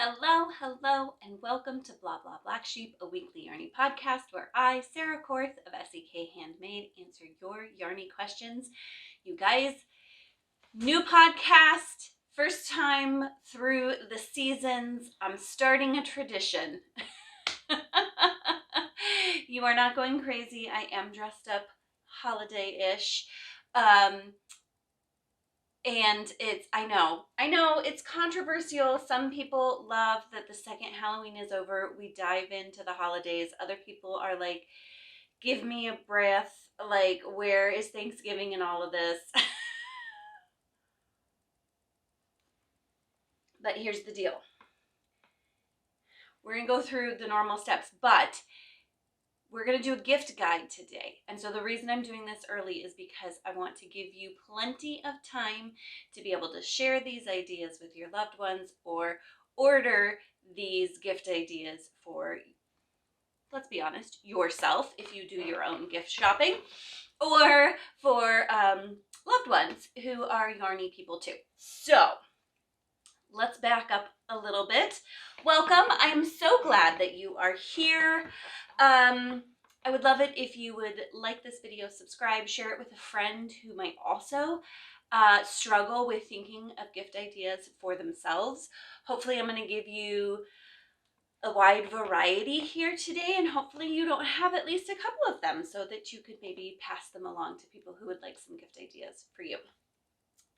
Hello, hello, and welcome to Bla Bla Black Sheep, a weekly yarny podcast where I, Sarah Korth of SEK Handmade, answer your yarny questions. You guys, new podcast, first time through the seasons. I'm starting a tradition. You are not going crazy. I am dressed up holiday-ish. And I know it's controversial. Some people love that the second Halloween is over, we dive into the holidays. Other people are like, give me a breath. Like, where is Thanksgiving in all of this? But here's the deal. We're going to go through the normal steps, but we're going to do a gift guide today. And so the reason I'm doing this early is because I want to give you plenty of time to be able to share these ideas with your loved ones or order these gift ideas for, let's be honest, yourself if you do your own gift shopping, or for loved ones who are yarny people too. So let's back up a little bit. Welcome. I am so glad that you are here. I would love it if you would like this video, subscribe, share it with a friend who might also struggle with thinking of gift ideas for themselves. Hopefully I'm going to give you a wide variety here today, and hopefully you don't have at least a couple of them so that you could maybe pass them along to people who would like some gift ideas for you.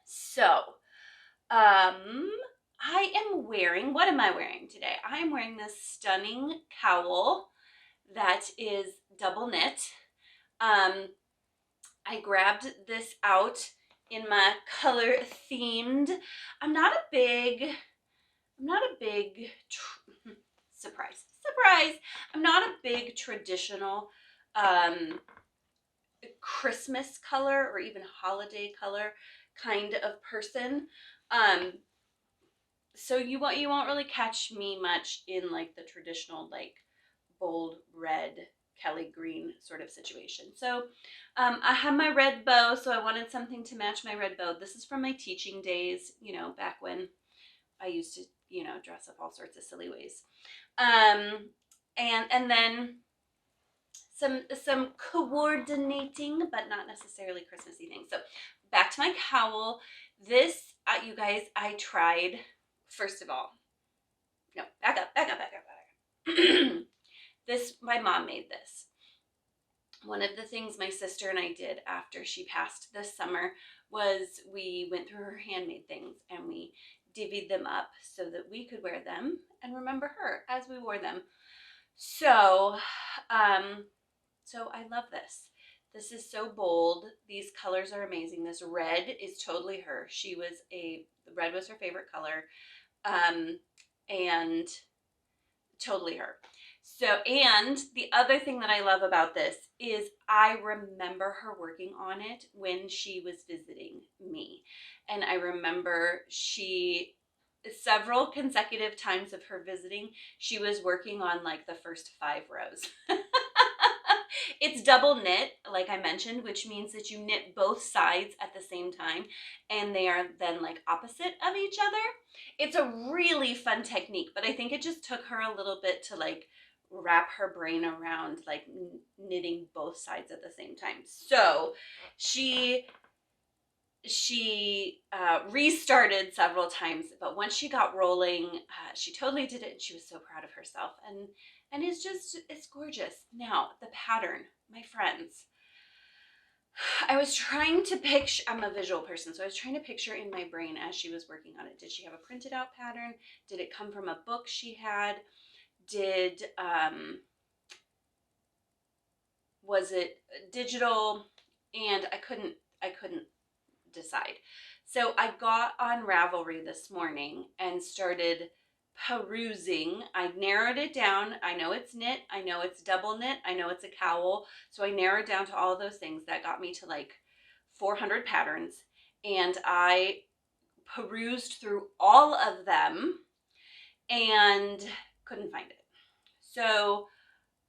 So, I am wearing, what am I wearing today? I am wearing this stunning cowl that is double knit. I grabbed this out in my color themed. I'm not a big surprise. I'm not a big traditional Christmas color or even holiday color kind of person. So you won't really catch me much in like the traditional like bold red Kelly green sort of situation. So I have my red bow, so I wanted something to match my red bow. This is from my teaching days, you know, back when I used to, you know, dress up all sorts of silly ways. And then some coordinating, but not necessarily Christmassy things. So back to my cowl. This, you guys, I tried. First of all, no, back up. This, my mom made this. One of the things my sister and I did after she passed this summer was we went through her handmade things and we divvied them up so that we could wear them and remember her as we wore them. So, so I love this. This is so bold. These colors are amazing. This red is totally her. Red was her favorite color. And totally her. So, and the other thing that I love about this is I remember her working on it when she was visiting me. And I remember several consecutive times of her visiting, she was working on like the first 5 rows. It's double knit, like I mentioned, which means that you knit both sides at the same time and they are then like opposite of each other. It's a really fun technique, but I think it just took her a little bit to like wrap her brain around like knitting both sides at the same time. So she restarted several times, but once she got rolling, she totally did it and she was so proud of herself. And it's gorgeous. Now, the pattern, my friends. I was trying to picture, I'm a visual person, so I was trying to picture in my brain as she was working on it. Did she have a printed out pattern? Did it come from a book she had? Was it digital? And I couldn't decide. So I got on Ravelry this morning and started perusing. I narrowed it down. I know it's knit. I know it's double knit. I know it's a cowl. So I narrowed down to all of those things. That got me to like 400 patterns. And I perused through all of them and couldn't find it. So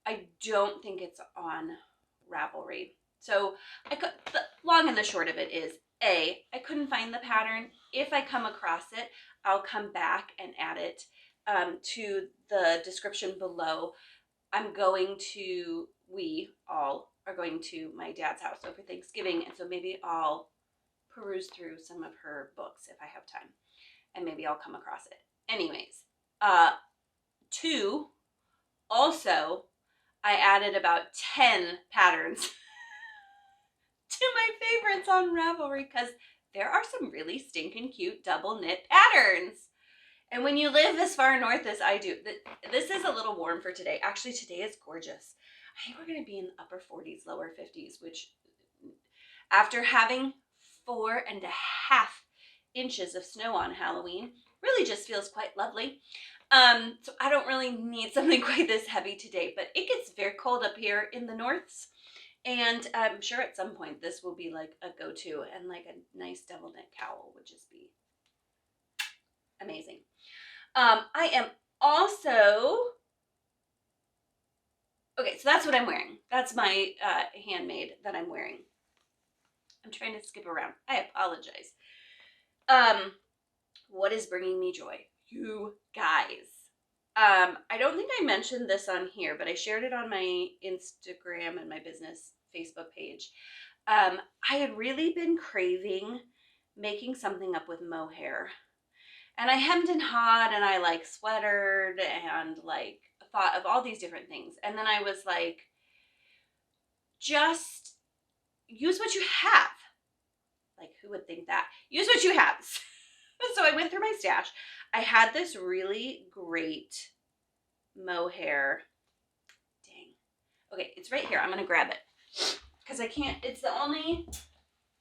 I don't think it's on Ravelry. So the long and the short of it is, I couldn't find the pattern. If I come across it, I'll come back and add it to the description below. We all are going to my dad's house over Thanksgiving, and so maybe I'll peruse through some of her books if I have time, and maybe I'll come across it. Anyways, also, I added about 10 patterns to my favorites on Ravelry because there are some really stinking cute double knit patterns. And when you live as far north as I do, this is a little warm for today. Actually, today is gorgeous. I think we're going to be in the upper 40s, lower 50s, which after having 4.5 inches of snow on Halloween really just feels quite lovely. So I don't really need something quite this heavy today, but it gets very cold up here in the norths. And I'm sure at some point this will be like a go-to, and like a nice double knit cowl would just be amazing. I am also, okay, so that's what I'm wearing. That's my handmade that I'm wearing. I'm trying to skip around. I apologize. What is bringing me joy? You guys. I don't think I mentioned this on here, but I shared it on my Instagram and my business Facebook page. I had really been craving making something up with mohair. And I hemmed and hawed, and I like sweatered and like thought of all these different things. And then I was like, just use what you have. Like, who would think that? Use what you have. So I went through my stash. I had this really great mohair. Dang. Okay, it's right here. I'm going to grab it because I can't, it's the only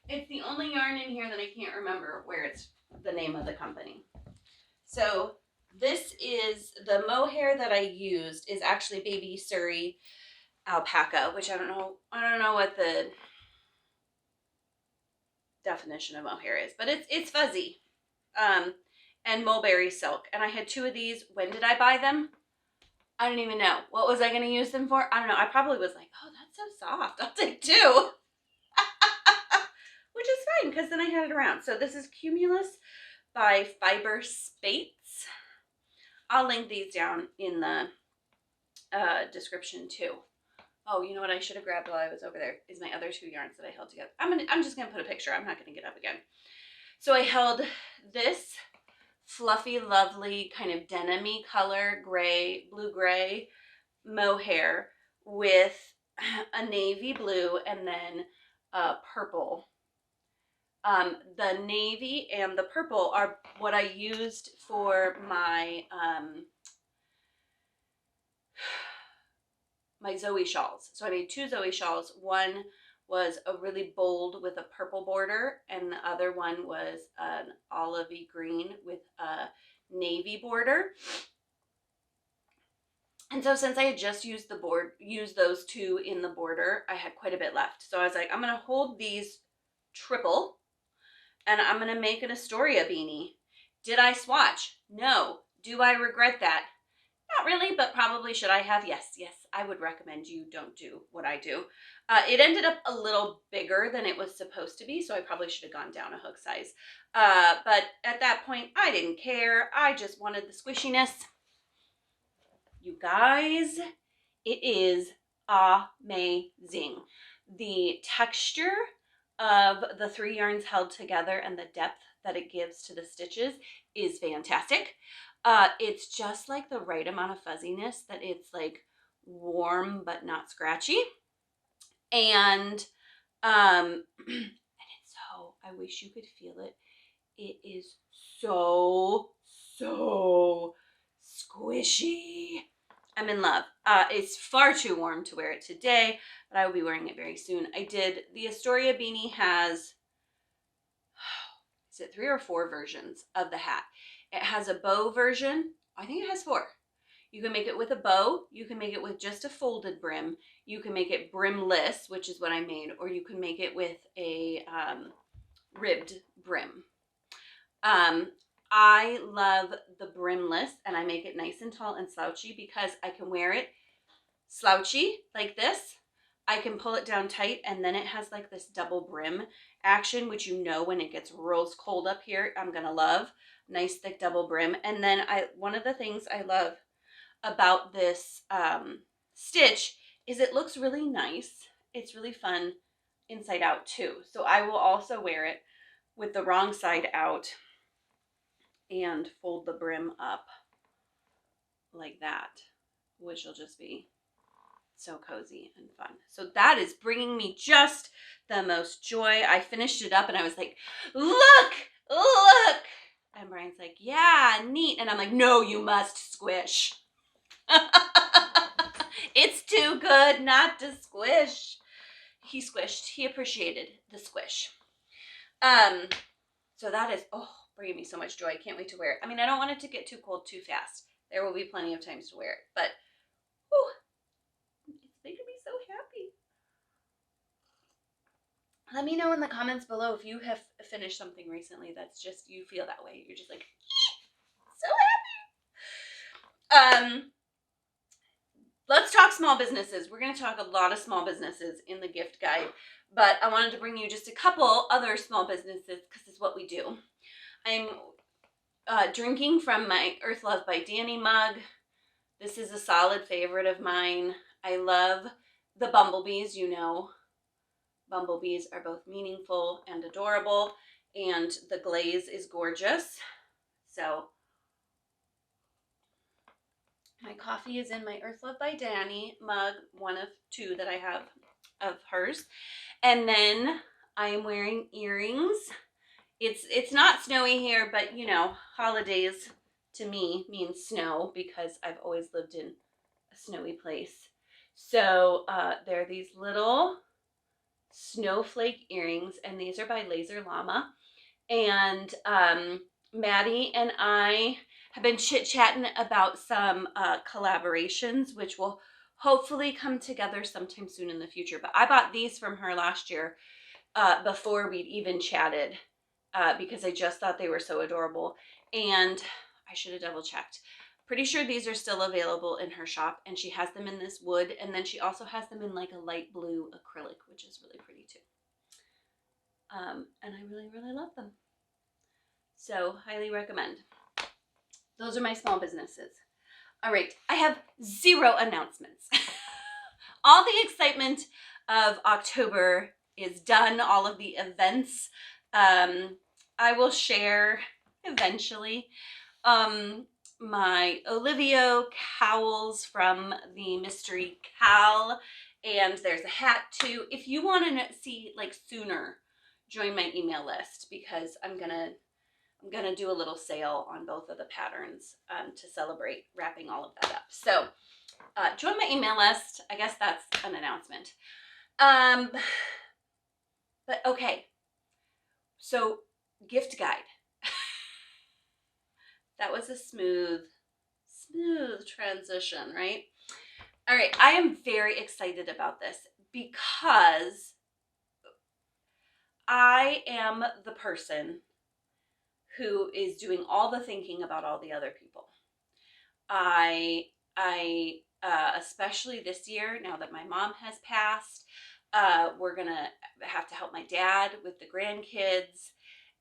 yarn in here that I can't remember where it's the name of the company. So this is the mohair that I used is actually baby Surrey alpaca, which I don't know what the definition of mohair is, but it's fuzzy. And mulberry silk. And I had 2 of these. When did I buy them? I don't even know. What was I going to use them for? I don't know. I probably was like, oh, that's so soft. I'll take 2. Which is fine because then I had it around. So this is Cumulus by Fiber Spates. I'll link these down in the description too. Oh, you know what I should have grabbed while I was over there is my other 2 yarns that I held together. I'm just going to put a picture. I'm not going to get up again. So I held this fluffy, lovely kind of denim-y color, gray, blue-gray mohair with a navy blue and then purple. The navy and the purple are what I used for my my Zoe shawls. So I made 2 Zoe shawls. One was a really bold with a purple border, and the other one was an olivey green with a navy border. And so since I had just used those 2 in the border, I had quite a bit left. So I was like, I'm going to hold these triple, and I'm going to make an Astoria beanie. Did I swatch? No. Do I regret that? Not really, but probably should I have? Yes, I would recommend you don't do what I do. It ended up a little bigger than it was supposed to be, so I probably should have gone down a hook size. But at that point, I didn't care. I just wanted the squishiness. You guys, it is amazing. The texture of the 3 yarns held together and the depth that it gives to the stitches is fantastic. It's just like the right amount of fuzziness that it's like warm but not scratchy. And it's so, I wish you could feel it. It is so squishy. I'm in love. It's far too warm to wear it today, but I will be wearing it very soon. The Astoria beanie has, is it 3 or 4 versions of the hat? It has a bow version. I think it has 4. You can make it with a bow. You can make it with just a folded brim. You can make it brimless, which is what I made, or you can make it with a ribbed brim. I love the brimless, and I make it nice and tall and slouchy because I can wear it slouchy like this. I can pull it down tight, and then it has like this double brim action, which you know when it gets real cold up here, I'm going to love. nice thick double brim. And then one of the things I love about this stitch is it looks really nice. It's really fun inside out too. So I will also wear it with the wrong side out and fold the brim up like that, which will just be so cozy and fun. So that is bringing me just the most joy. I finished it up and I was like, look, look. And Brian's like, yeah, neat. And I'm like, no, you must squish. It's too good not to squish. He squished. He appreciated the squish. So that is, bringing me so much joy. I can't wait to wear it. I mean, I don't want it to get too cold too fast. There will be plenty of times to wear it, but it's making me so happy. Let me know in the comments below if you have finished something recently that's just, you feel that way. You're just like, so happy. Let's talk small businesses. We're going to talk a lot of small businesses in the gift guide, but I wanted to bring you just a couple other small businesses because it's what we do. I'm drinking from my Earth Love by Danny mug. This is a solid favorite of mine. I love the bumblebees. You know, bumblebees are both meaningful and adorable, and the glaze is gorgeous. So my coffee is in my Earth Love by Danny mug, one of two that I have of hers. And then I am wearing earrings. It's not snowy here, but you know, holidays to me means snow because I've always lived in a snowy place. So there are these little snowflake earrings, and these are by Laser Llama. And Maddie and I have been chit-chatting about some collaborations, which will hopefully come together sometime soon in the future. But I bought these from her last year before we'd even chatted because I just thought they were so adorable. And I should have double checked. Pretty sure these are still available in her shop, and she has them in this wood, and then she also has them in like a light blue acrylic, which is really pretty too. And I really, really love them. So highly recommend. Those are my small businesses. All right, I have 0 announcements. All the excitement of October is done, all of the events. I will share eventually my Olivio cowls from the mystery cowl, and there's a hat too. If you want to see like sooner, join my email list because I'm gonna do a little sale on both of the patterns to celebrate wrapping all of that up. So join my email list. I guess that's an announcement. But okay, so gift guide. That was a smooth transition, right? All right, I am very excited about this because I am the person who is doing all the thinking about all the other people. I especially this year, now that my mom has passed, we're gonna have to help my dad with the grandkids.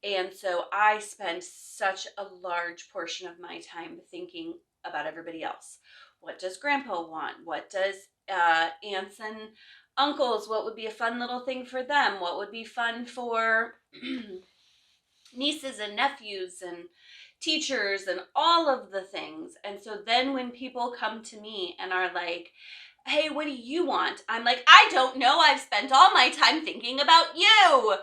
And so I spend such a large portion of my time thinking about everybody else. What does grandpa want? What does aunts and uncles, what would be a fun little thing for them? What would be fun for nieces and nephews and teachers and all of the things? And so then when people come to me and are like, hey, what do you want? I'm like, I don't know. I've spent all my time thinking about you.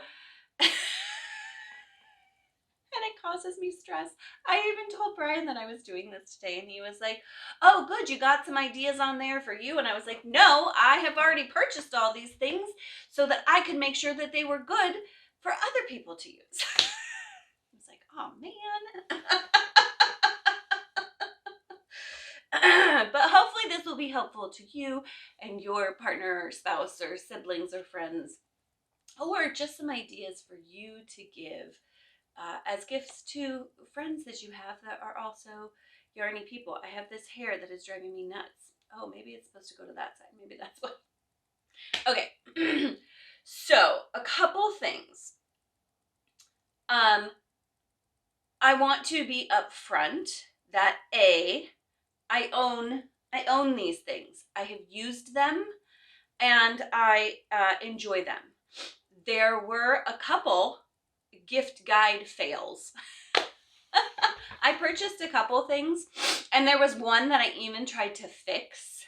And it causes me stress. I even told Brian that I was doing this today, and he was like, oh, good, you got some ideas on there for you. And I was like, no, I have already purchased all these things so that I could make sure that they were good for other people to use. I was like, oh, man. But hopefully this will be helpful to you and your partner or spouse or siblings or friends, or just some ideas for you to give as gifts to friends that you have that are also yarny people. I have this hair that is driving me nuts. Oh, maybe it's supposed to go to that side. Maybe that's what. Okay. So a couple things. I want to be upfront that I own these things. I have used them and I enjoy them. There were a couple gift guide fails. I purchased a couple things, and there was one that I even tried to fix.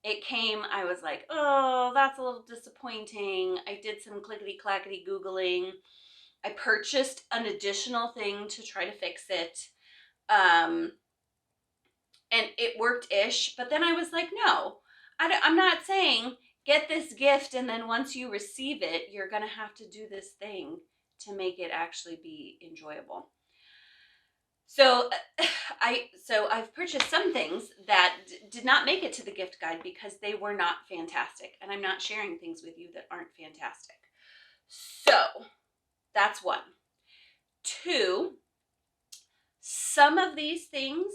It came, I was like, oh, that's a little disappointing. I did some clickety-clackety Googling. I purchased an additional thing to try to fix it. And it worked-ish, but then I was like, no, I'm not saying get this gift and then once you receive it, you're going to have to do this thing to make it actually be enjoyable. So I've purchased some things that did not make it to the gift guide because they were not fantastic, and I'm not sharing things with you that aren't fantastic. So that's one. Two, some of these things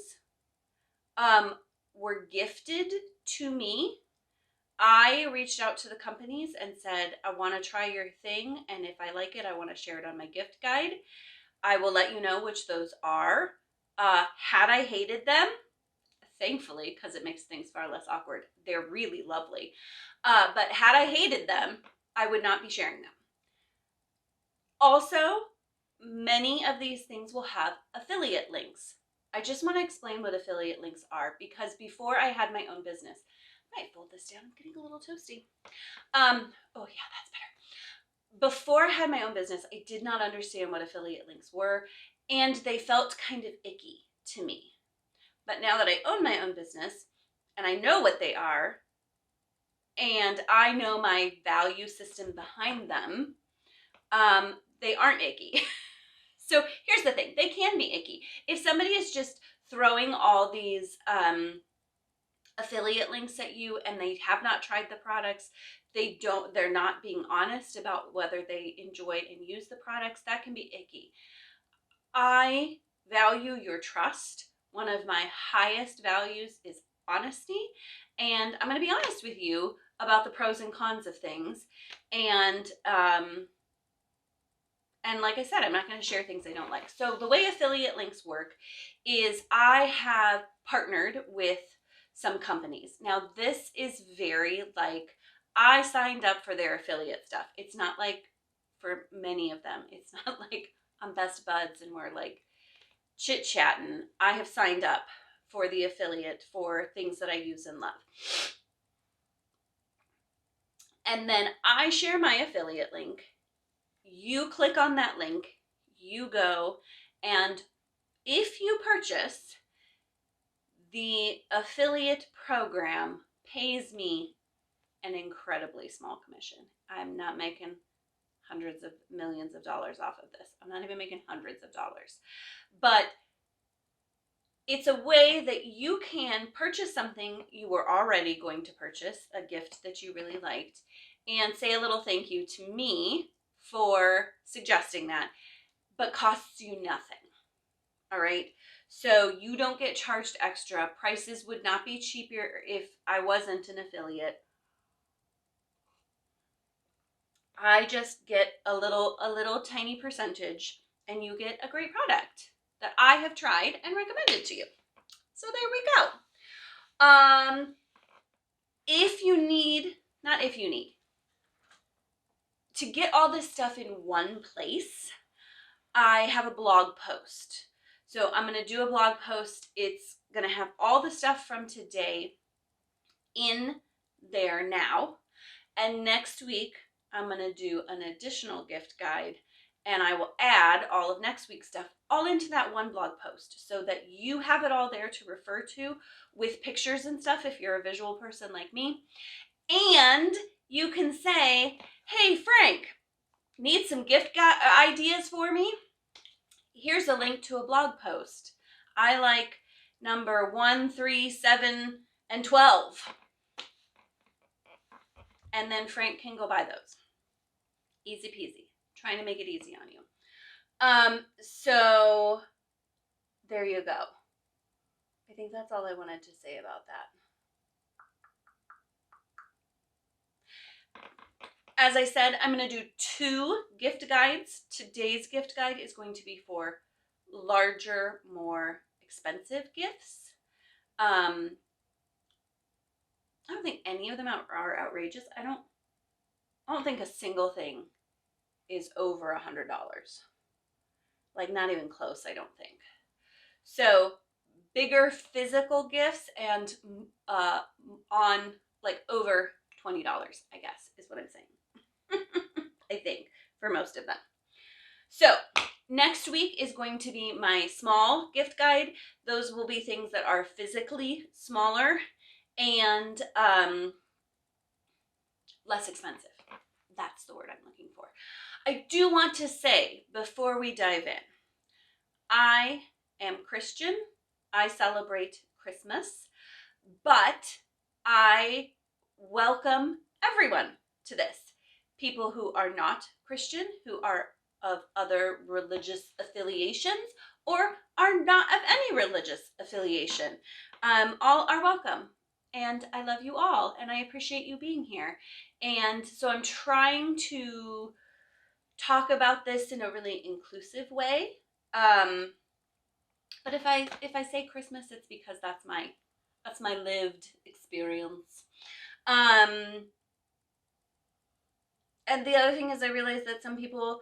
were gifted to me. I reached out to the companies and said, I want to try your thing, and if I like it, I want to share it on my gift guide. I will let you know which those are. Had I hated them, thankfully, because it makes things far less awkward, they're really lovely. But had I hated them, I would not be sharing them. Also, many of these things will have affiliate links. I just want to explain what affiliate links are, because before I had my own business, I might fold this down, I'm getting a little toasty. Oh yeah, that's better. Before I had my own business, I did not understand what affiliate links were, and they felt kind of icky to me. But now that I own my own business, and I know what they are, and I know my value system behind them, they aren't icky. So here's the thing, they can be icky. If somebody is just throwing all these affiliate links at you and they have not tried the products, they're not being honest about whether they enjoy and use the products, that can be icky. I value your trust. One of my highest values is honesty, and I'm going to be honest with you about the pros and cons of things. And like I said, I'm not going to share things I don't like. So the way affiliate links work is I have partnered with some companies. Now this is very like, I signed up for their affiliate stuff. It's not like for many of them, it's not like I'm best buds and we're like chit-chatting. I have signed up for the affiliate for things that I use and love. And then I share my affiliate link. You click on that link, you go, and if you purchase, the affiliate program pays me an incredibly small commission. I'm not making hundreds of millions of dollars off of this. I'm not even making hundreds of dollars. But it's a way that you can purchase something you were already going to purchase, a gift that you really liked, and say a little thank you to me for suggesting that, but costs you nothing. All right. So you don't get charged extra. Prices would not be cheaper if I wasn't an affiliate. I just get a little tiny percentage, and you get a great product that I have tried and recommended to you. So there we go. To get all this stuff in one place, I have a blog post. So I'm going to do a blog post. It's going to have all the stuff from today in there now. And next week, I'm going to do an additional gift guide, and I will add all of next week's stuff all into that one blog post so that you have it all there to refer to with pictures and stuff if you're a visual person like me. And you can say, hey, Frank, need some gift ideas for me? Here's a link to a blog post. I like number 1, 3, 7, and 12. And then Frank can go buy those. Easy peasy. Trying to make it easy on you. So there you go. I think that's all I wanted to say about that. As I said, I'm going to do 2 gift guides. Today's gift guide is going to be for larger, more expensive gifts. I don't think any of them are outrageous. I don't think a single thing is over $100. Like, not even close, I don't think. So bigger physical gifts and on like over $20, I guess, is what I'm saying. I think for most of them. So next week is going to be my small gift guide. Those will be things that are physically smaller and less expensive. That's the word I'm looking for. I do want to say before we dive in, I am Christian. I celebrate Christmas, but I welcome everyone to this. People who are not Christian, who are of other religious affiliations, or are not of any religious affiliation. All are welcome. And I love you all, and I appreciate you being here. And so I'm trying to talk about this in a really inclusive way. But if I say Christmas, it's because that's my lived experience. And the other thing is, I realize that some people,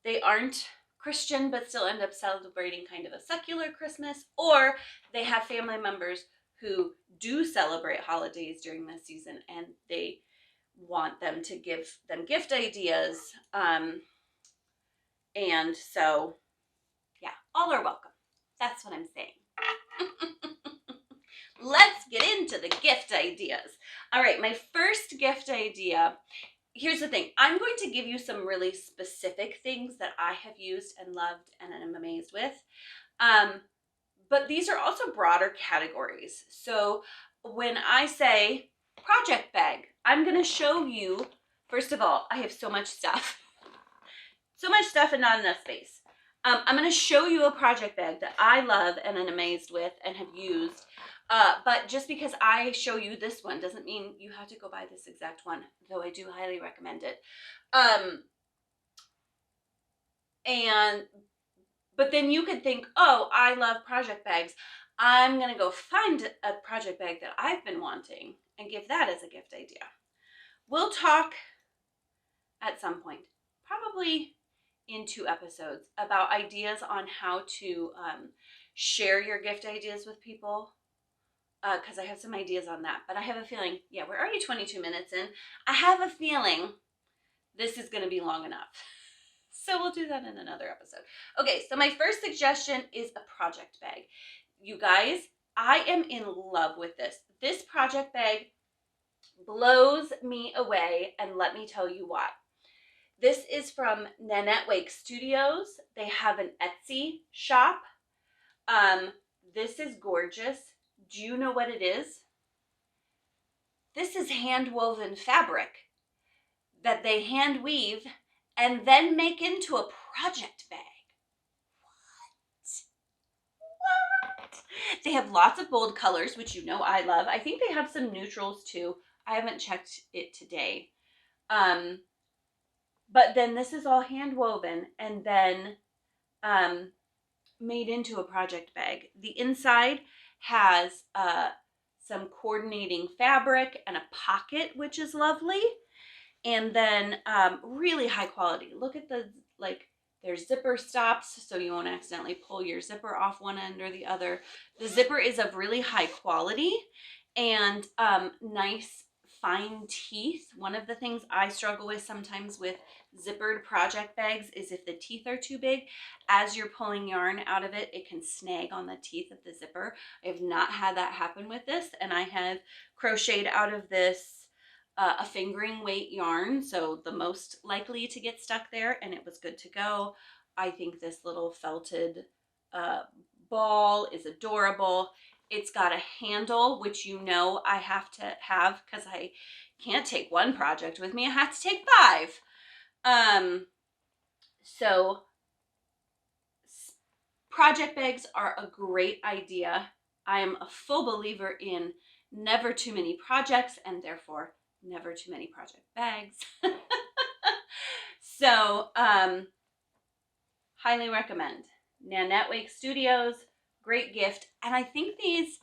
they aren't Christian but still end up celebrating kind of a secular Christmas, or they have family members who do celebrate holidays during this season and they want them to give them gift ideas. And so, yeah, all are welcome. That's what I'm saying. Let's get into the gift ideas. All right, my first gift idea. Here's the thing. I'm going to give you some really specific things that I have used and loved and am amazed with. But these are also broader categories. So when I say project bag, I'm going to show you, first of all, I have so much stuff. So much stuff and not enough space. I'm going to show you a project bag that I love and am amazed with and have used. But just because I show you this one doesn't mean you have to go buy this exact one, though I do highly recommend it. But then you could think, oh, I love project bags. I'm going to go find a project bag that I've been wanting and give that as a gift idea. We'll talk at some point, probably in 2 episodes, about ideas on how to share your gift ideas with people. Because I have some ideas on that. But I have a feeling, yeah, we're already 22 minutes in. I have a feeling this is going to be long enough. So we'll do that in another episode. Okay, so my first suggestion is a project bag. You guys, I am in love with this. This project bag blows me away, and let me tell you why. This is from Nanette Wake Studios. They have an Etsy shop. This is gorgeous. Do you know what it is? This is hand-woven fabric that they hand weave and then make into a project bag. What? They have lots of bold colors, which you know I love. I think they have some neutrals too. I haven't checked it today. But then this is all hand-woven and then made into a project bag. The inside has some coordinating fabric and a pocket, which is lovely. And then really high quality. Look at the, there's zipper stops so you won't accidentally pull your zipper off one end or the other. The zipper is of really high quality and nice fine teeth. One of the things I struggle with sometimes with zippered project bags is if the teeth are too big, as you're pulling yarn out of it, it can snag on the teeth of the zipper. I have not had that happen with this, and I have crocheted out of this a fingering weight yarn, so the most likely to get stuck there, and it was good to go. I think this little felted ball is adorable. It's got a handle, which you know I have to have because I can't take one project with me. I have to take 5. So project bags are a great idea. I am a full believer in never too many projects and therefore never too many project bags. So highly recommend. Nanette Wake Studios, great gift. And I think these,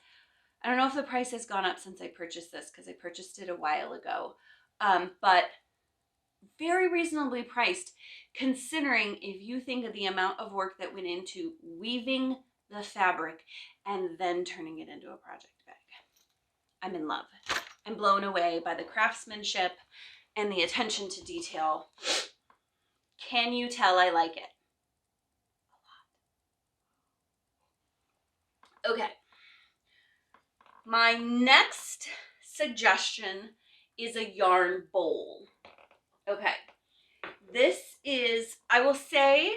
I don't know if the price has gone up since I purchased this because I purchased it a while ago, but very reasonably priced considering if you think of the amount of work that went into weaving the fabric and then turning it into a project bag. I'm in love. I'm blown away by the craftsmanship and the attention to detail. Can you tell I like it? A lot. Okay. My next suggestion is a yarn bowl. Okay. This is, I will say,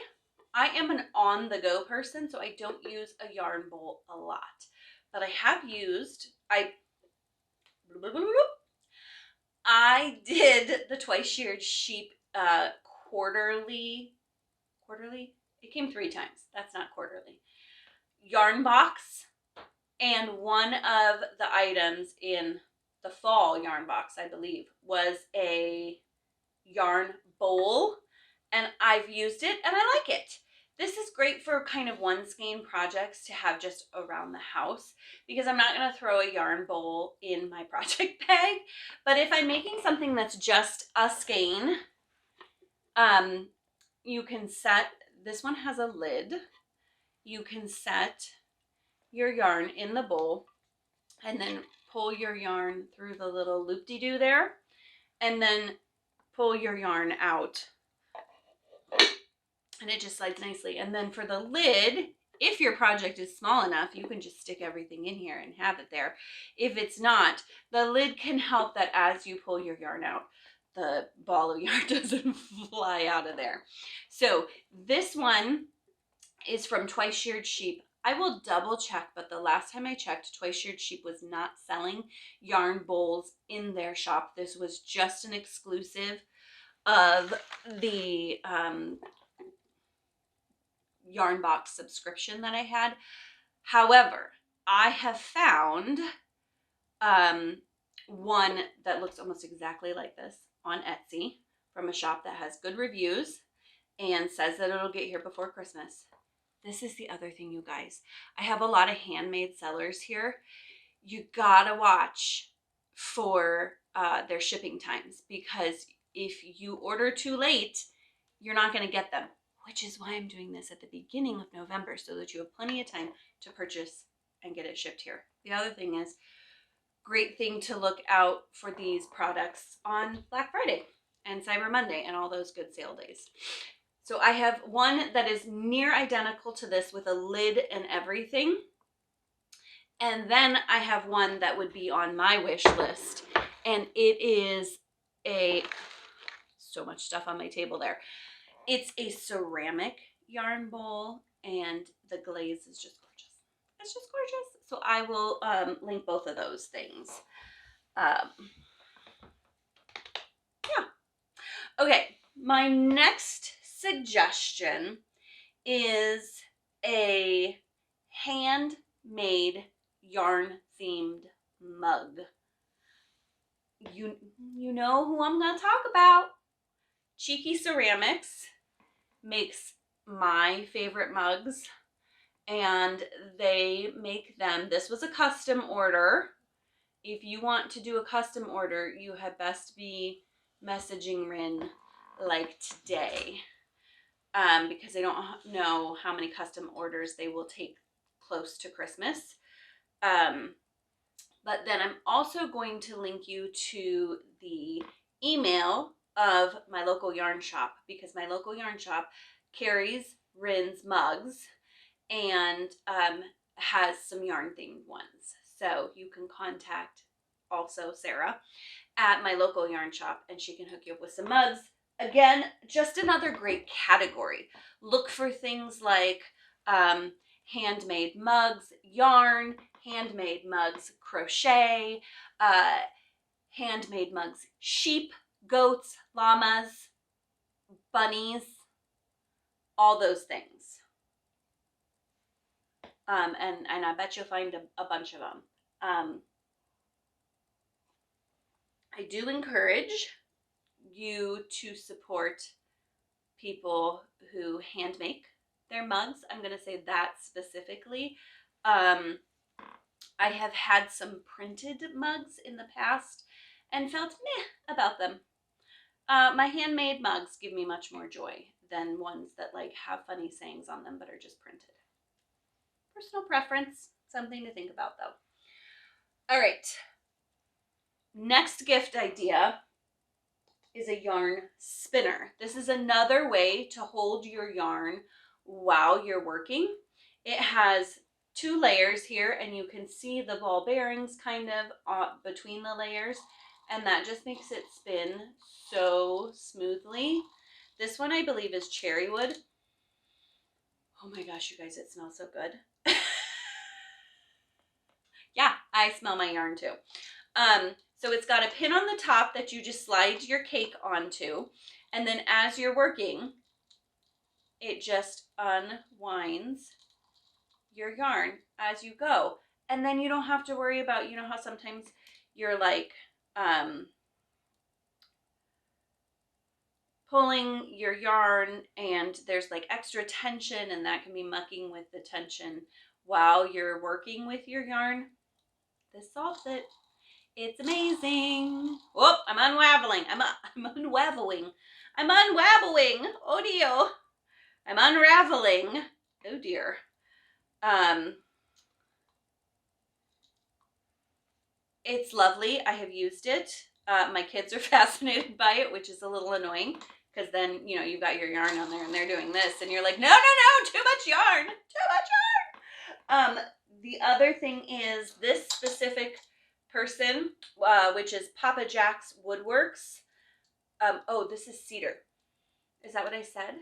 I am an on-the-go person, so I don't use a yarn bowl a lot. But I have used, I did the Twice Sheared Sheep quarterly, it came 3 times, that's not quarterly, yarn box, and one of the items in the fall yarn box, I believe, was a yarn bowl, and I've used it and I like it. This is great for kind of one skein projects to have just around the house because I'm not going to throw a yarn bowl in my project bag. But if I'm making something that's just a skein, you can set, this one has a lid. You can set your yarn in the bowl and then pull your yarn through the little loop-de-doo there and then pull your yarn out. And it just slides nicely. And then for the lid, if your project is small enough, you can just stick everything in here and have it there. If it's not, the lid can help that as you pull your yarn out, the ball of yarn doesn't fly out of there. So this one is from Twice Sheared Sheep. I will double check, but the last time I checked, Twice Sheared Sheep was not selling yarn bowls in their shop. This was just an exclusive of the yarn box subscription that I had. However, I have found one that looks almost exactly like this on Etsy from a shop that has good reviews and says that it'll get here before Christmas. This is the other thing, you guys. I have a lot of handmade sellers here. You gotta watch for their shipping times because if you order too late, you're not going to get them, which is why I'm doing this at the beginning of November so that you have plenty of time to purchase and get it shipped here. The other thing is, great thing to look out for these products on Black Friday and Cyber Monday and all those good sale days. So I have one that is near identical to this with a lid and everything. And then I have one that would be on my wish list, and it is so much stuff on my table there. It's a ceramic yarn bowl, and the glaze is just gorgeous. It's just gorgeous. So I will link both of those things. Yeah. Okay, my next suggestion is a handmade yarn themed mug. You know who I'm going to talk about. Cheeky Ceramics makes my favorite mugs, and they make them. This was a custom order. If you want to do a custom order, you had best be messaging Rin like today, because I don't know how many custom orders they will take close to Christmas. But then I'm also going to link you to the email of my local yarn shop, because my local yarn shop carries Rin's mugs and has some yarn themed ones. So you can contact also Sarah at my local yarn shop and she can hook you up with some mugs. Again, just another great category. Look for things like handmade mugs, yarn, handmade mugs, crochet, handmade mugs, sheep, goats, llamas, bunnies, all those things. And I bet you'll find a bunch of them. I do encourage you to support people who hand make They're mugs. I'm going to say that specifically. I have had some printed mugs in the past and felt meh about them. My handmade mugs give me much more joy than ones that like have funny sayings on them but are just printed. Personal preference, something to think about though. All right, next gift idea is a yarn spinner. This is another way to hold your yarn while you're working. It has 2 layers here, and you can see the ball bearings kind of between the layers, and that just makes it spin so smoothly. This one I believe is cherry wood. Oh my gosh, you guys, it smells so good. Yeah, I smell my yarn too. So it's got a pin on the top that you just slide your cake onto, and then as you're working, it just unwinds your yarn as you go. And then you don't have to worry about, you know how sometimes you're like pulling your yarn and there's like extra tension, and that can be mucking with the tension while you're working with your yarn. This solves it. It's amazing. Oh, I'm unraveling. I'm unraveling. I'm unraveling. Oh dear. I'm unraveling. Oh dear. It's lovely. I have used it. My kids are fascinated by it, which is a little annoying because then, you know, you've got your yarn on there and they're doing this and you're like, no, no, no, too much yarn. Too much yarn. The other thing is this specific person, which is Papa Jack's Woodworks. Oh, this is cedar. Is that what I said?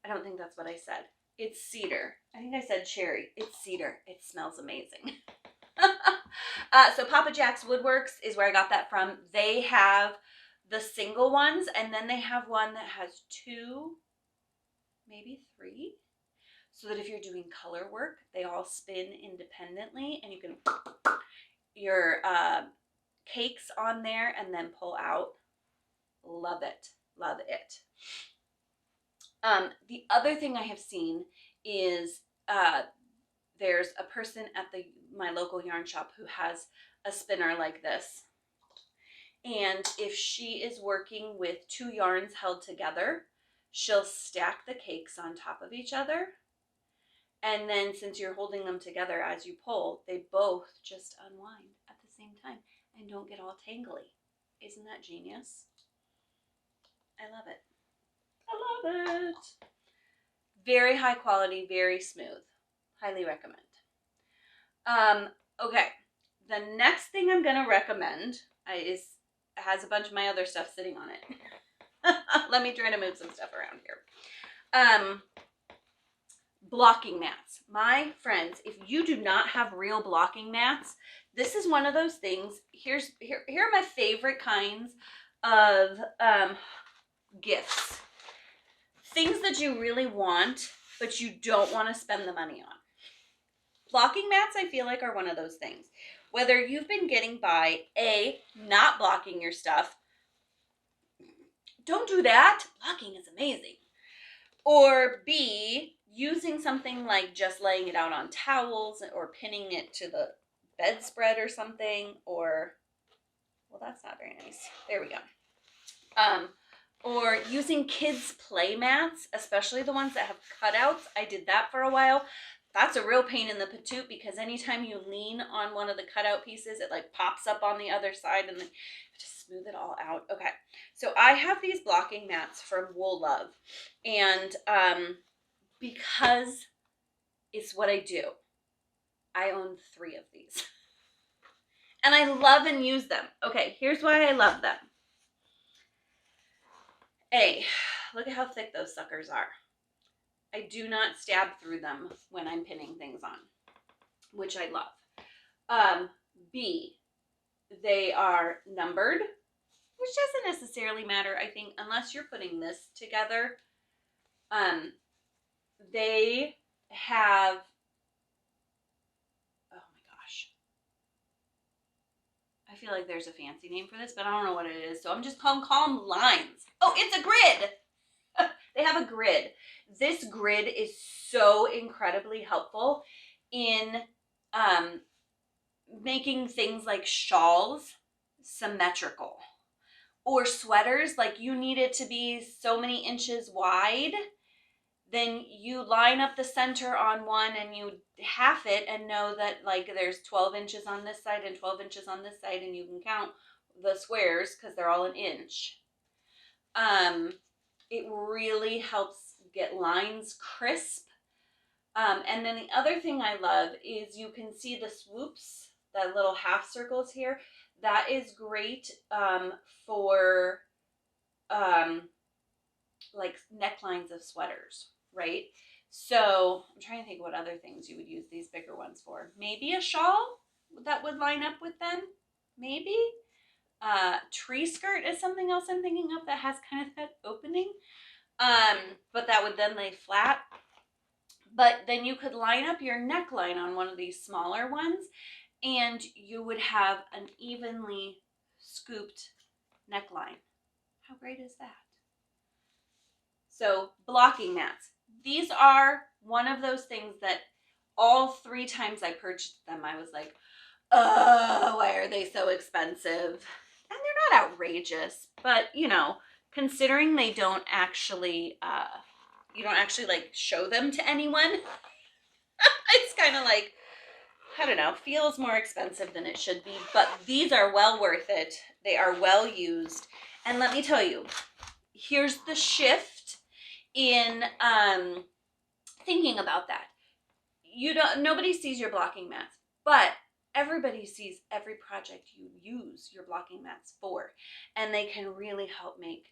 I don't think that's what I said. It's cedar. I think I said cherry. It's cedar. It smells amazing. So Papa Jack's Woodworks is where I got that from. They have the single ones, and then they have one that has 2, maybe 3. So that if you're doing color work, they all spin independently, and you can your cakes on there and then pull out. Love it. Love it. The other thing I have seen is there's a person at my local yarn shop who has a spinner like this. And if she is working with 2 yarns held together, she'll stack the cakes on top of each other. And then since you're holding them together as you pull, they both just unwind at the same time and don't get all tangly. Isn't that genius? I love it. I love it. Very high quality, very smooth. Highly recommend. Okay, the next thing I'm going to recommend has a bunch of my other stuff sitting on it. Let me try to move some stuff around here. Blocking mats. My friends, if you do not have real blocking mats, this is one of those things. Here are my favorite kinds of gifts. Things that you really want, but you don't want to spend the money on. Blocking mats, I feel like, are one of those things. Whether you've been getting by, A, not blocking your stuff. Don't do that. Blocking is amazing. Or B, using something like just laying it out on towels or pinning it to the bedspread or something. Or, well, that's not very nice. There we go. Or using kids' play mats, especially the ones that have cutouts. I did that for a while. That's a real pain in the patoot because anytime you lean on one of the cutout pieces, it like pops up on the other side and then you just smooth it all out. Okay, so I have these blocking mats from Wool Love, and because it's what I do, I own 3 of these. And I love and use them. Okay, here's why I love them. A, look at how thick those suckers are. I do not stab through them when I'm pinning things on, which I love. B, they are numbered, which doesn't necessarily matter, I think, unless you're putting this together. They have, oh my gosh, I feel like there's a fancy name for this, but I don't know what it is, so I'm just calling them lines. Oh, it's a grid. They have a grid. this grid is so incredibly helpful in making things like shawls symmetrical, or sweaters, like you need it to be so many inches wide, then you line up the center on one and you half it and know that like there's 12 inches on this side and 12 inches on this side, and you can count the squares because they're all an inch. It really helps get lines crisp. And then the other thing I love is you can see the swoops, the little half circles here. That is great for like necklines of sweaters, right? So I'm trying to think what other things you would use these bigger ones for. Maybe a shawl that would line up with them, maybe. Tree skirt is something else I'm thinking of that has kind of that opening, but that would then lay flat. But then you could line up your neckline on one of these smaller ones, and you would have an evenly scooped neckline. How great is that? So blocking mats. These are one of those things that all 3 times I purchased them, I was like, oh, why are they so expensive? And they're not outrageous, but you know, considering they don't actually, you don't actually like show them to anyone, it's kind of like, I don't know, feels more expensive than it should be, but these are well worth it. They are well used. And let me tell you, here's the shift in thinking about that. Nobody sees your blocking mats, but everybody sees every project you use your blocking mats for, and they can really help make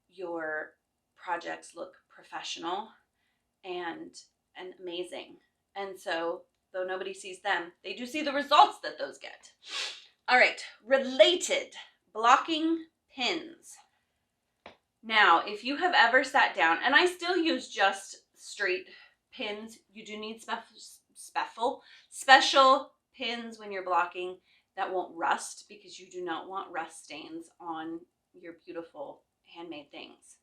your projects look professional and amazing. And so, though nobody sees them, they do see the results that those get. All right, related blocking pins. Now, if you have ever sat down, and I still use just straight pins, you do need special pins when you're blocking that won't rust, because you do not want rust stains on your beautiful handmade things.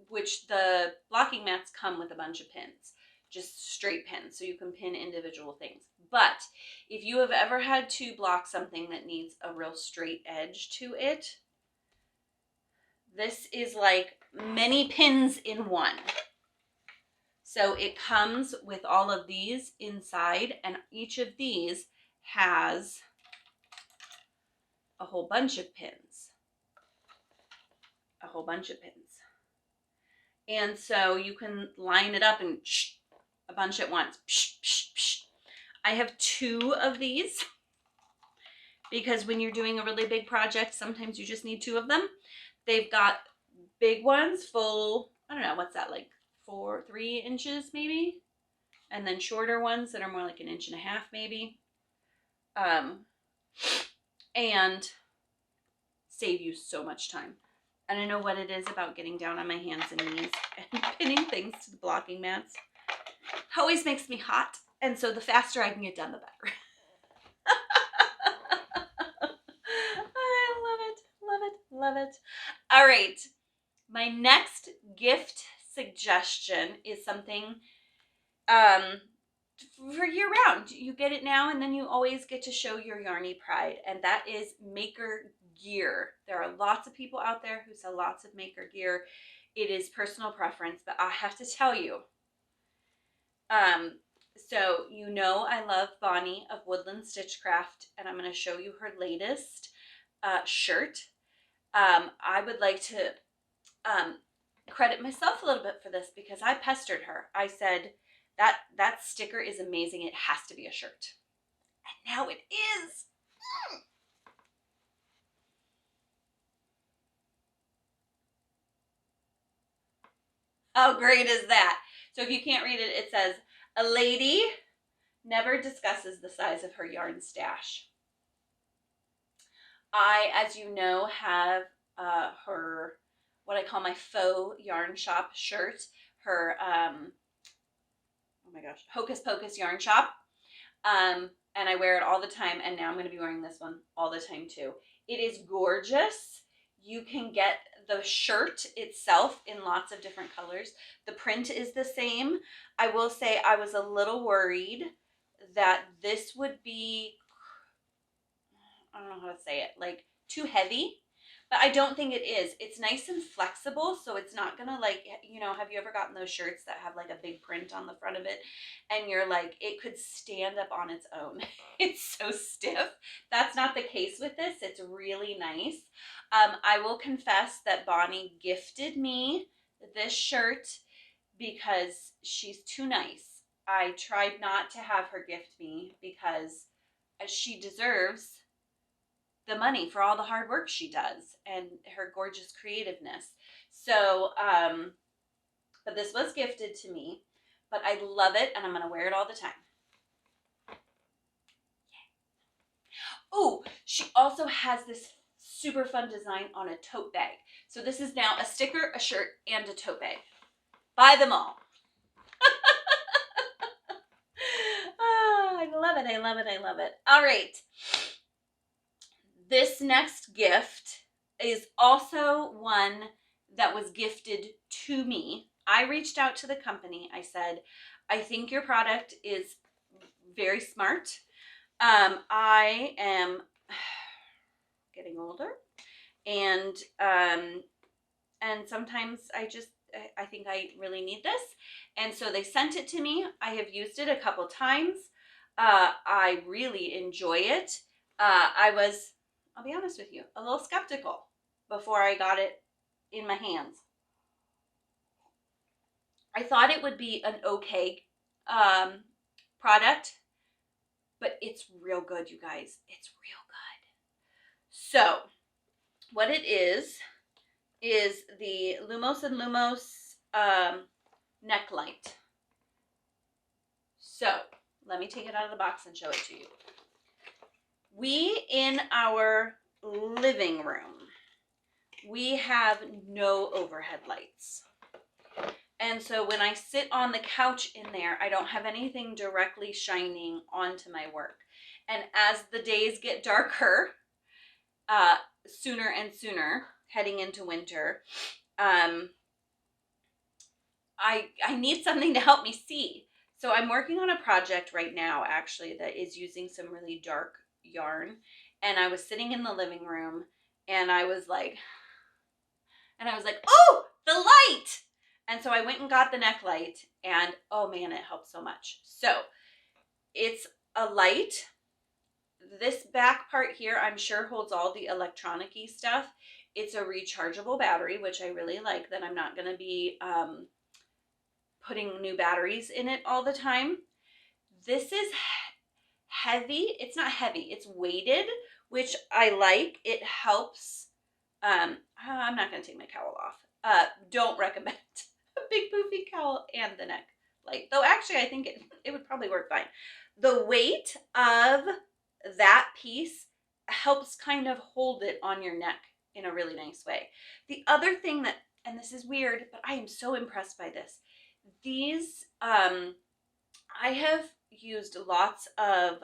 Which the blocking mats come with a bunch of pins, just straight pins, so you can pin individual things. But if you have ever had to block something that needs a real straight edge to it, this is like many pins in one. So it comes with all of these inside, and each of these has a whole bunch of pins. A whole bunch of pins. And so you can line it up and a bunch at once. I have 2 of these because when you're doing a really big project, sometimes you just need 2 of them. They've got big ones full, I don't know, what's that, like 3 inches maybe? And then shorter ones that are more like 1.5 inches maybe. And save you so much time. And I know what it is about getting down on my hands and knees and pinning things to the blocking mats. It always makes me hot. And so the faster I can get done, the better. I love it, love it, love it. All right. My next gift suggestion is something for year round. You get it now, and then you always get to show your yarny pride. And that is maker gear. There are lots of people out there who sell lots of maker gear. It is personal preference, but I have to tell you, so you know I love Bonnie of Woodland Stitchcraft, and I'm going to show you her latest shirt. I would like to credit myself a little bit for this because I pestered her. I said, that sticker is amazing. It has to be a shirt. And now it is. How great is that? So if you can't read it, it says, a lady never discusses the size of her yarn stash. I, as you know, have her, what I call my faux yarn shop shirt, her, oh my gosh, Hocus Pocus yarn shop. And I wear it all the time, and now I'm going to be wearing this one all the time too. It is gorgeous. You can get the shirt itself in lots of different colors. The print is the same. I will say I was a little worried that this would be, I don't know how to say it, like too heavy, but I don't think it is. It's nice and flexible, so it's not gonna like, you know, have you ever gotten those shirts that have like a big print on the front of it and you're like, it could stand up on its own. It's so stiff. That's not the case with this. It's really nice. I will confess that Bonnie gifted me this shirt because she's too nice. I tried not to have her gift me because she deserves the money for all the hard work she does and her gorgeous creativeness. So, but this was gifted to me, but I love it and I'm going to wear it all the time. Oh, she also has this super fun design on a tote bag. So this is now a sticker, a shirt, and a tote bag. Buy them all. Oh, I love it. I love it. I love it. All right. This next gift is also one that was gifted to me. I reached out to the company. I said, I think your product is very smart. I am getting older, and sometimes I think I really need this. And so they sent it to me. I have used it a couple times. I really enjoy it. I'll be honest with you, a little skeptical before I got it in my hands. I thought it would be an okay product, but it's real good, you guys. It's real good. So what it is the Lumos and Lumos neck light. So let me take it out of the box and show it to you. We, in our living room, we have no overhead lights. And so when I sit on the couch in there, I don't have anything directly shining onto my work. And as the days get darker, sooner and sooner, heading into winter, I need something to help me see. So I'm working on a project right now, actually, that is using some really dark yarn. And I was sitting in the living room and I was like, oh, the light. And so I went and got the neck light and oh man, it helped so much. So it's a light. This back part here, I'm sure holds all the electronic-y stuff. It's a rechargeable battery, which I really like, that I'm not going to be putting new batteries in it all the time. This is heavy. It's not heavy. It's weighted, which I like. It helps. I'm not going to take my cowl off. Don't recommend a big poofy cowl and the neck light. Though actually, I think it would probably work fine. The weight of that piece helps kind of hold it on your neck in a really nice way. The other thing that, and this is weird, but I am so impressed by this. These, I have used lots of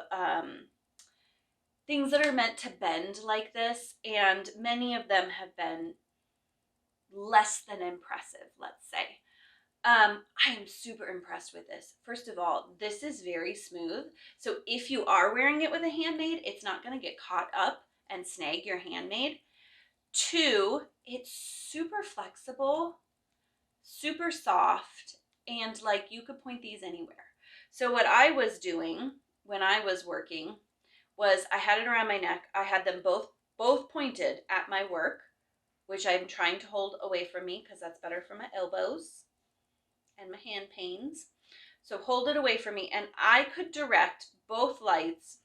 things that are meant to bend like this, and many of them have been less than impressive, let's say. I am super impressed with this. First of all, this is very smooth. So if you are wearing it with a handmade, it's not going to get caught up and snag your handmade. 2, it's super flexible, super soft, and like you could point these anywhere. So what I was doing when I was working was I had it around my neck. I had them both pointed at my work, which I'm trying to hold away from me because that's better for my elbows and my hand pains. So hold it away from me, and I could direct both lights.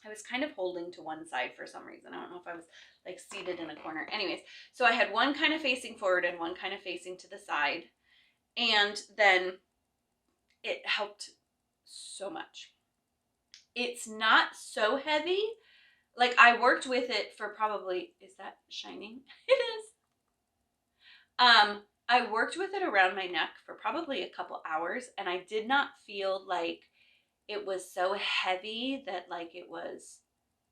I was kind of holding to one side for some reason. I don't know if I was like seated in a corner. Anyways, so I had one kind of facing forward and one kind of facing to the side. And then it helped so much. It's not so heavy. Like I worked with it for probably, is that shining? It is. I worked with it around my neck for probably a couple hours, and I did not feel like it was so heavy that like it was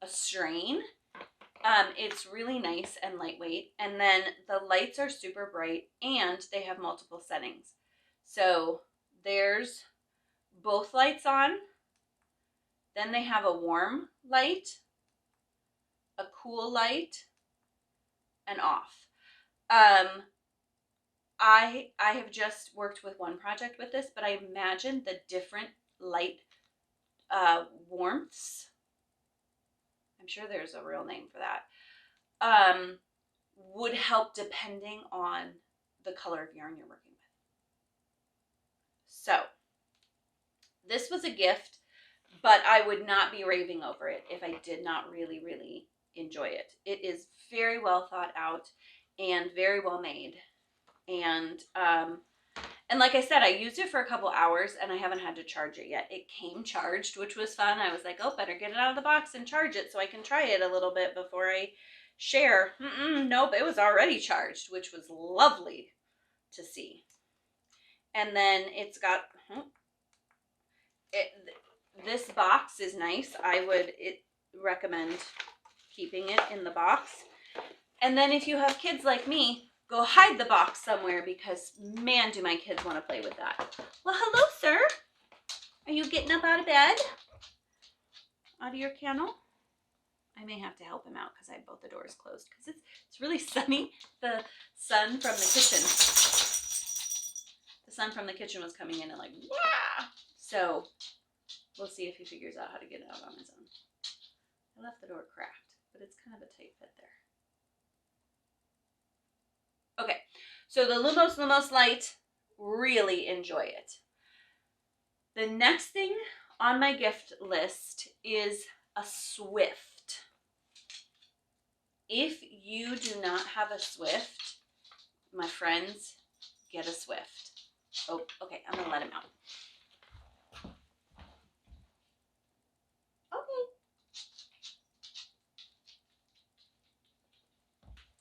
a strain. It's really nice and lightweight. And then the lights are super bright and they have multiple settings. So there's both lights on. Then they have a warm light, a cool light, and off. I have just worked with one project with this, but I imagine the different light warmths, I'm sure there's a real name for that, would help depending on the color of yarn you're working with. So this was a gift, but I would not be raving over it if I did not really, really enjoy it. It is very well thought out and very well made. And like I said, I used it for a couple hours and I haven't had to charge it yet. It came charged, which was fun. I was like, oh, better get it out of the box and charge it so I can try it a little bit before I share. Nope, it was already charged, which was lovely to see. And then it's got, this box is nice. I would recommend keeping it in the box. And then if you have kids like me, go hide the box somewhere because, man, do my kids want to play with that. Well, hello, sir. Are you getting up out of bed? Out of your kennel? I may have to help him out because I have both the doors closed because it's really sunny. The sun from the kitchen. The sun from the kitchen was coming in and like, wah! So we'll see if he figures out how to get it out on his own. I left the door cracked, but it's kind of a tight fit there. Okay, so the Lumos light, really enjoy it. The next thing on my gift list is a Swift. If you do not have a Swift, my friends, get a Swift. Oh, okay, I'm gonna let him out. Okay.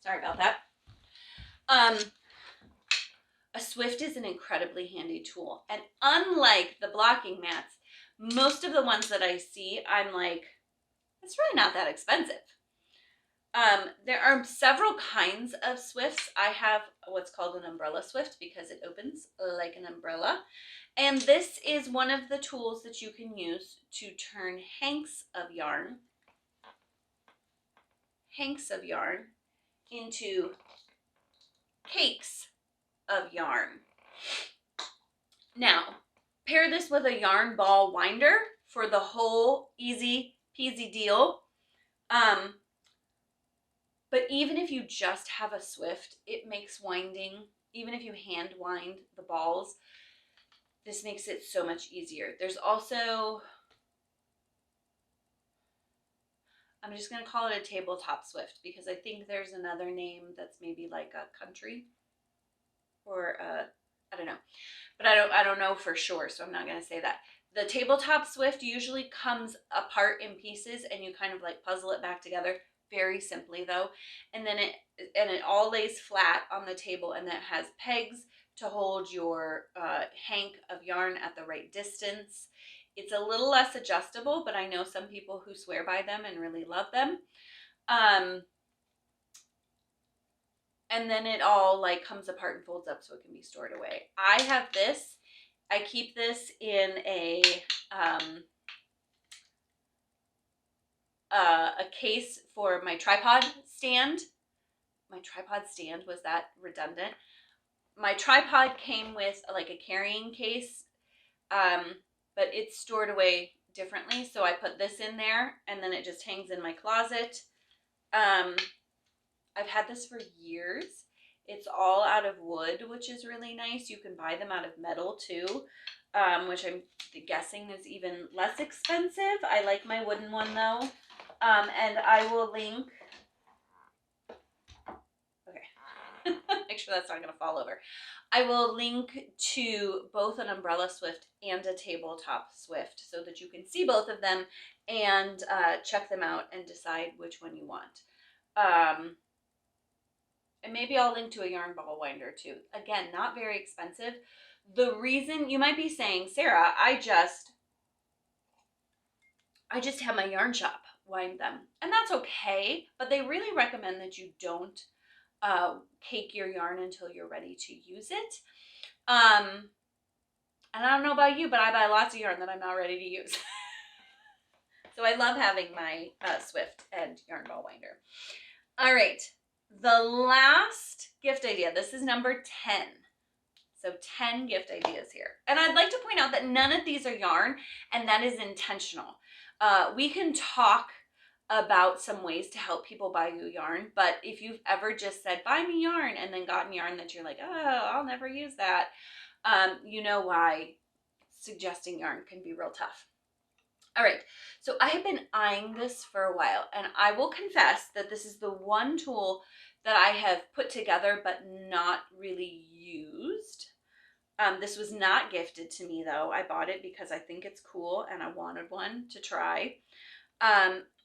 Sorry about that. A Swift is an incredibly handy tool. And unlike the blocking mats, most of the ones that I see, I'm like, it's really not that expensive. There are several kinds of Swifts. I have what's called an umbrella Swift because it opens like an umbrella. And this is one of the tools that you can use to turn hanks of yarn into cakes of yarn. Now, pair this with a yarn ball winder for the whole easy peasy deal. But even if you just have a Swift, it makes winding, even if you hand wind the balls, this makes it so much easier. There's also, I'm just going to call it a tabletop Swift because I think there's another name that's maybe like a country or I don't know, but I don't know for sure, so I'm not going to say that. The tabletop Swift usually comes apart in pieces and you kind of like puzzle it back together very simply though, and then it all lays flat on the table, and that has pegs to hold your hank of yarn at the right distance. It's a little less adjustable, but I know some people who swear by them and really love them. And then it all like comes apart and folds up so it can be stored away. I have this. I keep this in a case for my tripod stand. My tripod stand, was that redundant? My tripod came with like a carrying case, but it's stored away differently. So I put this in there and then it just hangs in my closet. I've had this for years. It's all out of wood, which is really nice. You can buy them out of metal too, which I'm guessing is even less expensive. I like my wooden one though. And I will link, okay, make sure that's not going to fall over. I will link to both an umbrella Swift and a tabletop Swift so that you can see both of them and check them out and decide which one you want. And maybe I'll link to a yarn ball winder too. Again, not very expensive. The reason, you might be saying, Sarah, I just have my yarn shop. wind them. And that's okay, but they really recommend that you don't cake your yarn until you're ready to use it. And I don't know about you, but I buy lots of yarn that I'm not ready to use. So I love having my Swift and yarn ball winder. All right, the last gift idea. This is number 10. So 10 gift ideas here. And I'd like to point out that none of these are yarn, and that is intentional. We can talk about some ways to help people buy you yarn, but if you've ever just said, buy me yarn, and then gotten yarn that you're like, oh, I'll never use that, you know why suggesting yarn can be real tough. All right, so I have been eyeing this for a while, and I will confess that this is the one tool that I have put together but not really used. This was not gifted to me though. I bought it because I think it's cool and I wanted one to try.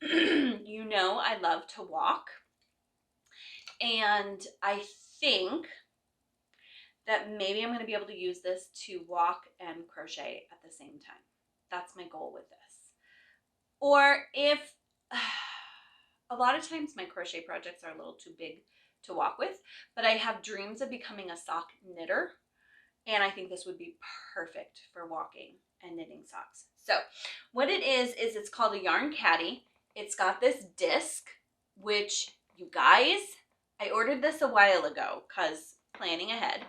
You know, I love to walk, and I think that maybe I'm going to be able to use this to walk and crochet at the same time. That's my goal with this. Or if a lot of times my crochet projects are a little too big to walk with, but I have dreams of becoming a sock knitter, and I think this would be perfect for walking and knitting socks. So what it is it's called a yarn caddy. It's got this disc, which, you guys, I ordered this a while ago because planning ahead,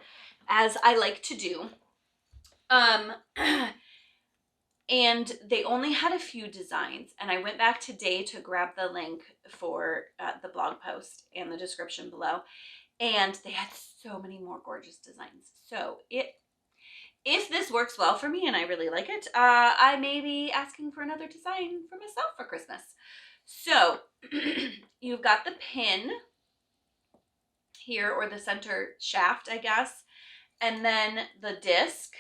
as I like to do. And they only had a few designs, and I went back today to grab the link for the blog post and the description below, and they had so many more gorgeous designs. So if this works well for me and I really like it, I may be asking for another design for myself for Christmas. So you've got the pin here, or the center shaft, I guess, and then the disc,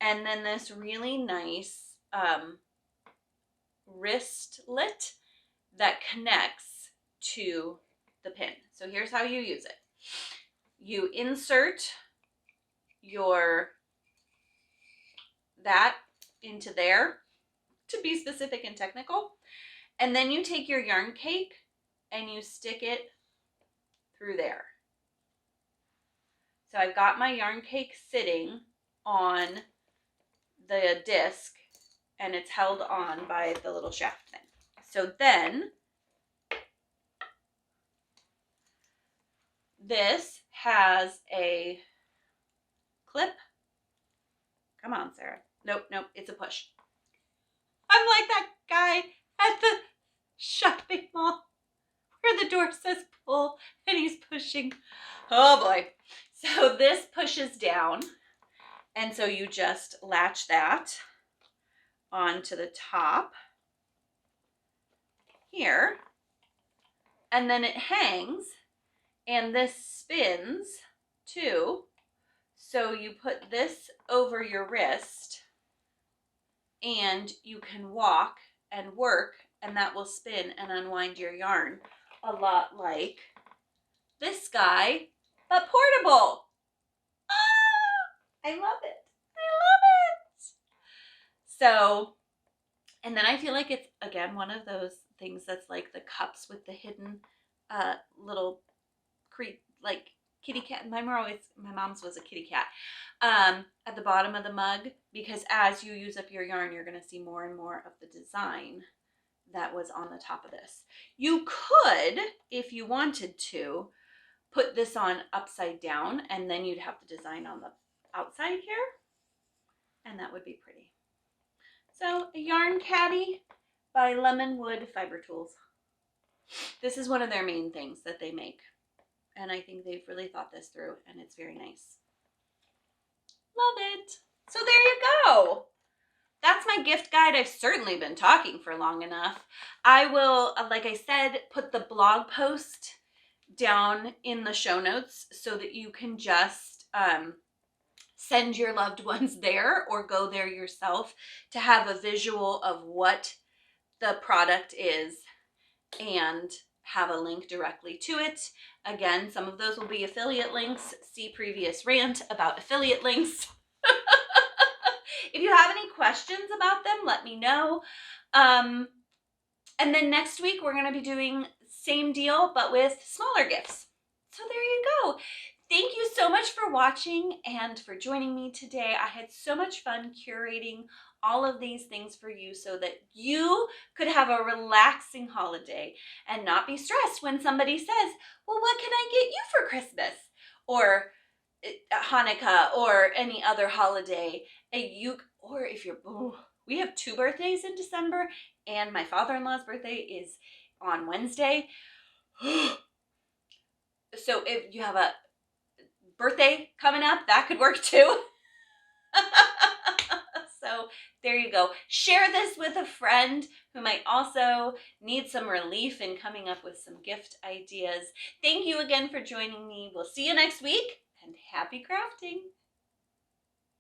and then this really nice wristlet that connects to the pin. So here's how you use it. You insert that into there, to be specific and technical, and then you take your yarn cake and you stick it through there. So I've got my yarn cake sitting on the disc, and it's held on by the little shaft thing. So then this has a clip. Come on, Sarah. Nope, it's a push. I'm like that guy at the shopping mall where the door says pull and he's pushing. Oh boy. So this pushes down, and so you just latch that onto the top here, and then it hangs, and this spins too. So you put this over your wrist, and you can walk and work, and that will spin and unwind your yarn a lot like this guy, but portable. Ah, I love it. I love it. So, and then I feel like it's, again, one of those things that's like the cups with the hidden little like kitty cat. My mom's was a kitty cat at the bottom of the mug, because as you use up your yarn, you're going to see more and more of the design that was on the top of this. You could, if you wanted to, put this on upside down, and then you'd have the design on the outside here, and that would be pretty. So a yarn caddy by Lemonwood Fiber Tools. This is one of their main things that they make, and I think they've really thought this through, and it's very nice. Love it. So there you go. That's my gift guide. I've certainly been talking for long enough. I will, like I said, put the blog post down in the show notes so that you can just send your loved ones there, or go there yourself to have a visual of what the product is and have a link directly to it. Again, some of those will be affiliate links. See previous rant about affiliate links. If you have any questions about them, let me know. And then next week, we're going to be doing same deal, but with smaller gifts. So there you go. Thank you so much for watching and for joining me today. I had so much fun curating all of these things for you so that you could have a relaxing holiday and not be stressed when somebody says, well, what can I get you for Christmas? Or Hanukkah or any other holiday. Or if you're, we have 2 birthdays in December and my father-in-law's birthday is on Wednesday. So if you have a birthday coming up, that could work too. So there you go. Share this with a friend who might also need some relief in coming up with some gift ideas. Thank you again for joining me. We'll see you next week, and happy crafting.